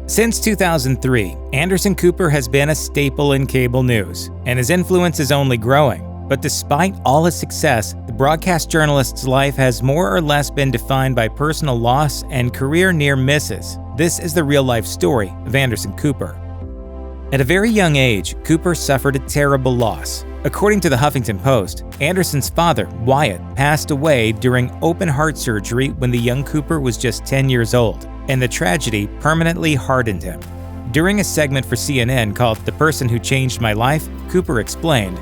Since 2003, Anderson Cooper has been a staple in cable news, and his influence is only growing. But despite all his success, the broadcast journalist's life has more or less been defined by personal loss and career near misses. This is the real-life story of Anderson Cooper. At a very young age, Cooper suffered a terrible loss. According to the Huffington Post, Anderson's father, Wyatt, passed away during open-heart surgery when the young Cooper was just 10 years old, and the tragedy permanently hardened him. During a segment for CNN called "The Person Who Changed My Life," Cooper explained,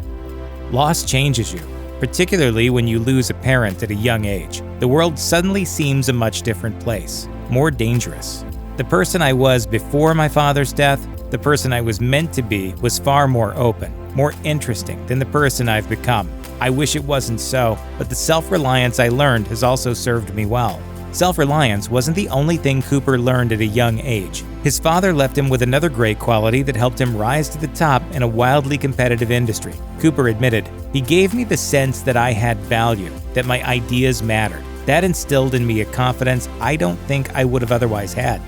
"Loss changes you, particularly when you lose a parent at a young age. The world suddenly seems a much different place, more dangerous. The person I was before my father's death, the person I was meant to be, was far more open, more interesting than the person I've become. I wish it wasn't so, but the self-reliance I learned has also served me well." Self-reliance wasn't the only thing Cooper learned at a young age. His father left him with another great quality that helped him rise to the top in a wildly competitive industry. Cooper admitted, "He gave me the sense that I had value, that my ideas mattered. That instilled in me a confidence I don't think I would have otherwise had."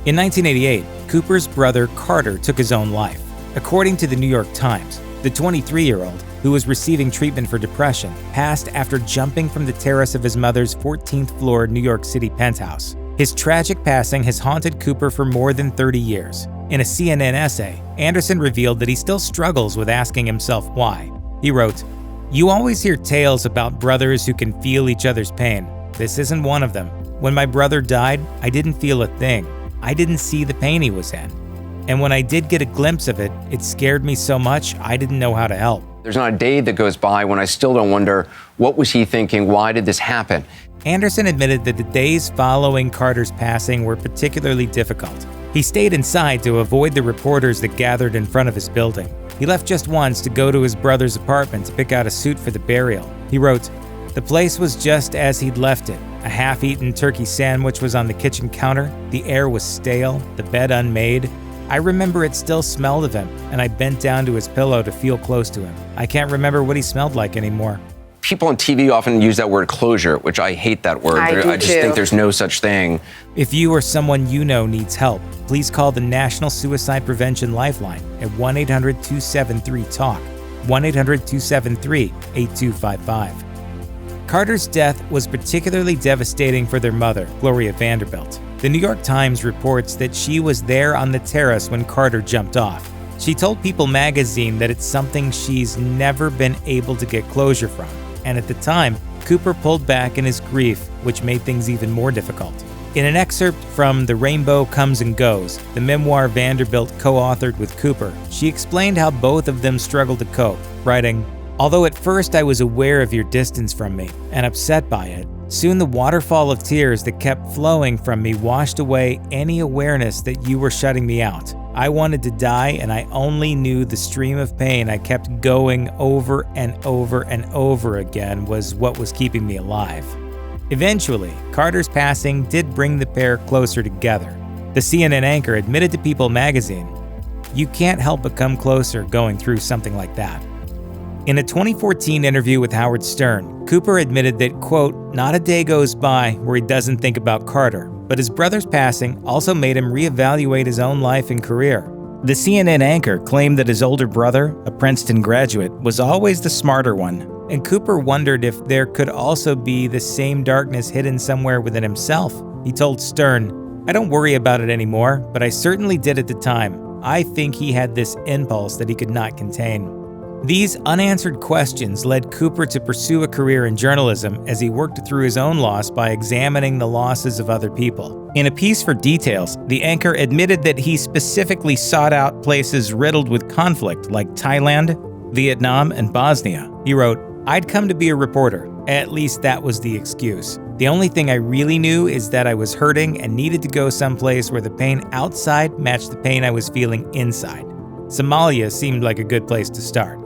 In 1988, Cooper's brother Carter took his own life. According to the New York Times, the 23-year-old, who was receiving treatment for depression, passed after jumping from the terrace of his mother's 14th floor New York City penthouse. His tragic passing has haunted Cooper for more than 30 years. In a CNN essay, Anderson revealed that he still struggles with asking himself why. He wrote, "You always hear tales about brothers who can feel each other's pain. This isn't one of them. When my brother died, I didn't feel a thing. I didn't see the pain he was in. And when I did get a glimpse of it, it scared me so much I didn't know how to help." There's not a day that goes by when I still don't wonder, what was he thinking? Why did this happen? Anderson admitted that the days following Carter's passing were particularly difficult. He stayed inside to avoid the reporters that gathered in front of his building. He left just once to go to his brother's apartment to pick out a suit for the burial. He wrote, "The place was just as he'd left it. A half-eaten turkey sandwich was on the kitchen counter. The air was stale, the bed unmade. I remember it still smelled of him, and I bent down to his pillow to feel close to him. I can't remember what he smelled like anymore." People on TV often use that word closure, which I hate that word. I just think there's no such thing. If you or someone you know needs help, please call the National Suicide Prevention Lifeline at 1-800-273-TALK, 1-800-273-8255. Carter's death was particularly devastating for their mother, Gloria Vanderbilt. The New York Times reports that she was there on the terrace when Carter jumped off. She told People magazine that it's something she's never been able to get closure from. And at the time, Cooper pulled back in his grief, which made things even more difficult. In an excerpt from The Rainbow Comes and Goes, the memoir Vanderbilt co-authored with Cooper, she explained how both of them struggled to cope, writing, "Although at first I was aware of your distance from me and upset by it, soon the waterfall of tears that kept flowing from me washed away any awareness that you were shutting me out. I wanted to die, and I only knew the stream of pain I kept going over and over and over again was what was keeping me alive." Eventually, Carter's passing did bring the pair closer together. The CNN anchor admitted to People magazine, "You can't help but come closer going through something like that." In a 2014 interview with Howard Stern, Cooper admitted that, quote, "Not a day goes by where he doesn't think about Carter, but his brother's passing also made him reevaluate his own life and career." The CNN anchor claimed that his older brother, a Princeton graduate, was always the smarter one, and Cooper wondered if there could also be the same darkness hidden somewhere within himself. He told Stern, "I don't worry about it anymore, but I certainly did at the time. I think he had this impulse that he could not contain." These unanswered questions led Cooper to pursue a career in journalism as he worked through his own loss by examining the losses of other people. In a piece for Details, the anchor admitted that he specifically sought out places riddled with conflict like Thailand, Vietnam, and Bosnia. He wrote, "I'd come to be a reporter. At least that was the excuse. The only thing I really knew is that I was hurting and needed to go someplace where the pain outside matched the pain I was feeling inside. Somalia seemed like a good place to start."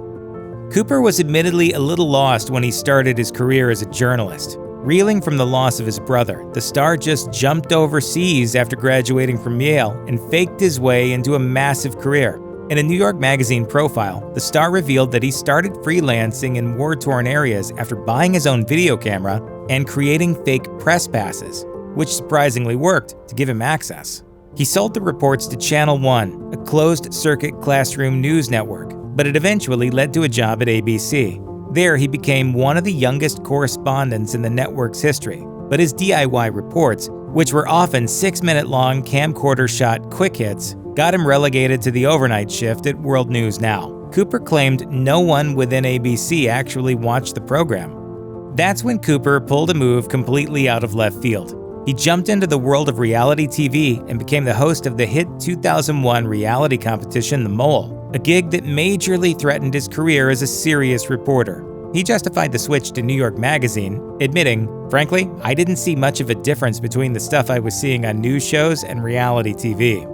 Cooper was admittedly a little lost when he started his career as a journalist. Reeling from the loss of his brother, the star just jumped overseas after graduating from Yale and faked his way into a massive career. In a New York Magazine profile, the star revealed that he started freelancing in war-torn areas after buying his own video camera and creating fake press passes, which surprisingly worked to give him access. He sold the reports to Channel One, a closed-circuit classroom news network, but it eventually led to a job at ABC. There, he became one of the youngest correspondents in the network's history, but his DIY reports, which were often 6-minute-long camcorder-shot quick hits, got him relegated to the overnight shift at World News Now. Cooper claimed no one within ABC actually watched the program. That's when Cooper pulled a move completely out of left field. He jumped into the world of reality TV and became the host of the hit 2001 reality competition The Mole, a gig that majorly threatened his career as a serious reporter. He justified the switch to New York Magazine, admitting, "Frankly, I didn't see much of a difference between the stuff I was seeing on news shows and reality TV."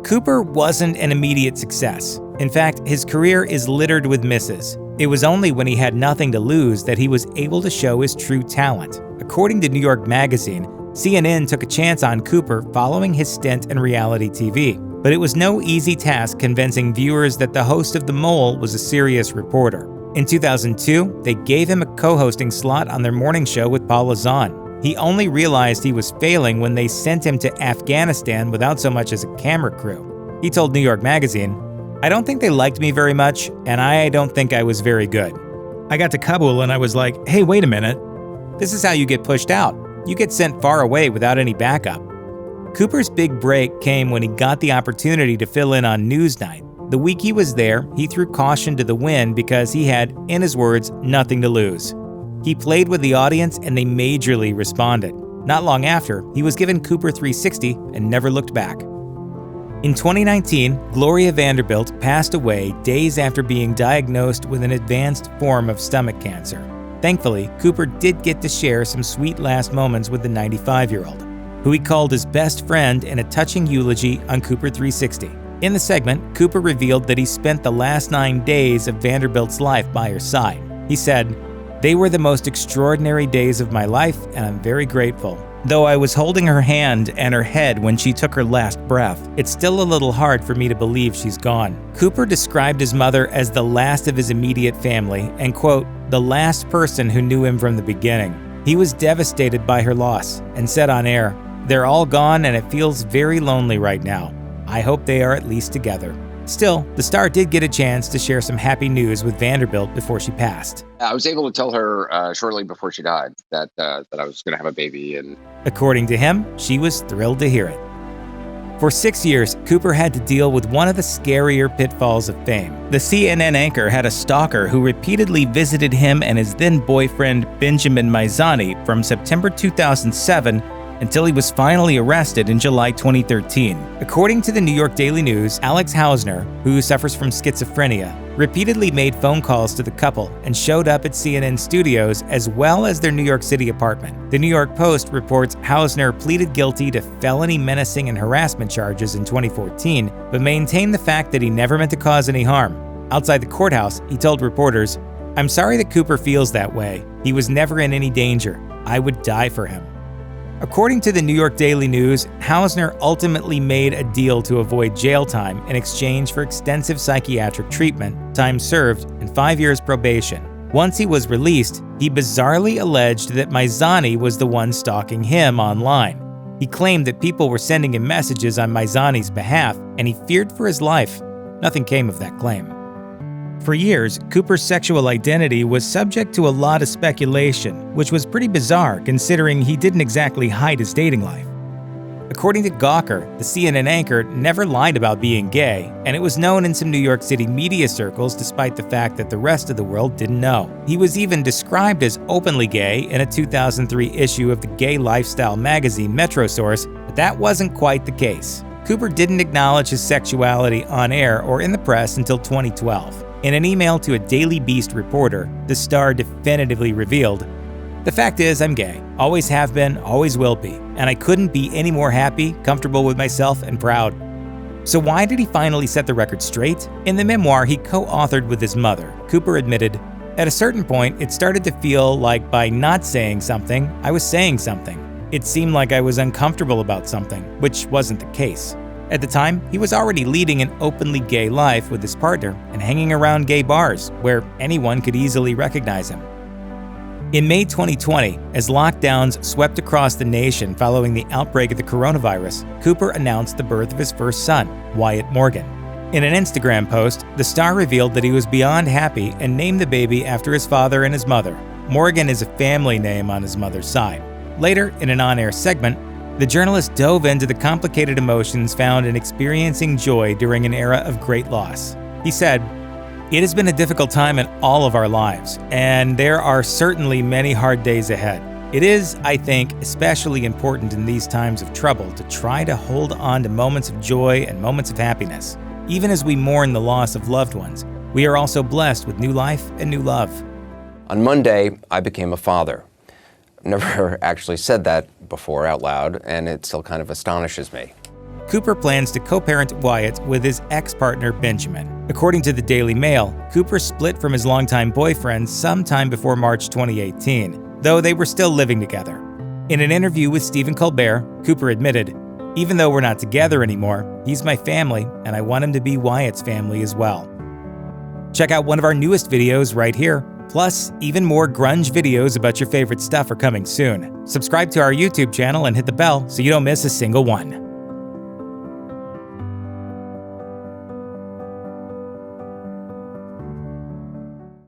Cooper wasn't an immediate success. In fact, his career is littered with misses. It was only when he had nothing to lose that he was able to show his true talent. According to New York Magazine, CNN took a chance on Cooper following his stint in reality TV, but it was no easy task convincing viewers that the host of The Mole was a serious reporter. In 2002, they gave him a co-hosting slot on their morning show with Paula Zahn. He only realized he was failing when they sent him to Afghanistan without so much as a camera crew. He told New York Magazine, "I don't think they liked me very much, and I don't think I was very good. I got to Kabul and I was like, hey, wait a minute. This is how you get pushed out. You get sent far away without any backup." Cooper's big break came when he got the opportunity to fill in on Newsnight. The week he was there, he threw caution to the wind because he had, in his words, nothing to lose. He played with the audience and they majorly responded. Not long after, he was given Cooper 360 and never looked back. In 2019, Gloria Vanderbilt passed away days after being diagnosed with an advanced form of stomach cancer. Thankfully, Cooper did get to share some sweet last moments with the 95-year-old, who he called his best friend in a touching eulogy on Cooper 360. In the segment, Cooper revealed that he spent the last 9 days of Vanderbilt's life by her side. He said, "They were the most extraordinary days of my life, and I'm very grateful. Though I was holding her hand and her head when she took her last breath, it's still a little hard for me to believe she's gone." Cooper described his mother as the last of his immediate family and, quote, "the last person who knew him from the beginning." He was devastated by her loss and said on air, "They're all gone and it feels very lonely right now. I hope they are at least together." Still, the star did get a chance to share some happy news with Vanderbilt before she passed. I was able to tell her shortly before she died that I was going to have a baby. And according to him, she was thrilled to hear it. For 6 years, Cooper had to deal with one of the scarier pitfalls of fame. The CNN anchor had a stalker who repeatedly visited him and his then-boyfriend Benjamin Maizani from September 2007 until he was finally arrested in July 2013. According to the New York Daily News, Alex Hausner, who suffers from schizophrenia, repeatedly made phone calls to the couple and showed up at CNN studios as well as their New York City apartment. The New York Post reports Hausner pleaded guilty to felony menacing and harassment charges in 2014, but maintained the fact that he never meant to cause any harm. Outside the courthouse, he told reporters, "I'm sorry that Cooper feels that way. He was never in any danger. I would die for him." According to the New York Daily News, Hausner ultimately made a deal to avoid jail time in exchange for extensive psychiatric treatment, time served, and 5 years probation. Once he was released, he bizarrely alleged that Maizani was the one stalking him online. He claimed that people were sending him messages on Maizani's behalf, and he feared for his life. Nothing came of that claim. For years, Cooper's sexual identity was subject to a lot of speculation, which was pretty bizarre considering he didn't exactly hide his dating life. According to Gawker, the CNN anchor never lied about being gay, and it was known in some New York City media circles despite the fact that the rest of the world didn't know. He was even described as openly gay in a 2003 issue of the gay lifestyle magazine Metro Source, but that wasn't quite the case. Cooper didn't acknowledge his sexuality on air or in the press until 2012. In an email to a Daily Beast reporter, the star definitively revealed, "The fact is, I'm gay. Always have been, always will be. And I couldn't be any more happy, comfortable with myself, and proud." So why did he finally set the record straight? In the memoir he co-authored with his mother, Cooper admitted, "At a certain point, it started to feel like by not saying something, I was saying something. It seemed like I was uncomfortable about something, which wasn't the case." At the time, he was already leading an openly gay life with his partner and hanging around gay bars where anyone could easily recognize him. In May 2020, as lockdowns swept across the nation following the outbreak of the coronavirus, Cooper announced the birth of his first son, Wyatt Morgan. In an Instagram post, the star revealed that he was beyond happy and named the baby after his father and his mother. Morgan is a family name on his mother's side. Later, in an on-air segment, the journalist dove into the complicated emotions found in experiencing joy during an era of great loss. He said, "It has been a difficult time in all of our lives, and there are certainly many hard days ahead. It is, I think, especially important in these times of trouble to try to hold on to moments of joy and moments of happiness. Even as we mourn the loss of loved ones, we are also blessed with new life and new love." On Monday, I became a father. I've never actually said that before out loud, and it still kind of astonishes me. Cooper plans to co-parent Wyatt with his ex-partner Benjamin. According to the Daily Mail, Cooper split from his longtime boyfriend sometime before March 2018, though they were still living together. In an interview with Stephen Colbert, Cooper admitted, "Even though we're not together anymore, he's my family, and I want him to be Wyatt's family as well." Check out one of our newest videos right here. Plus, even more grunge videos about your favorite stuff are coming soon. Subscribe to our YouTube channel and hit the bell so you don't miss a single one.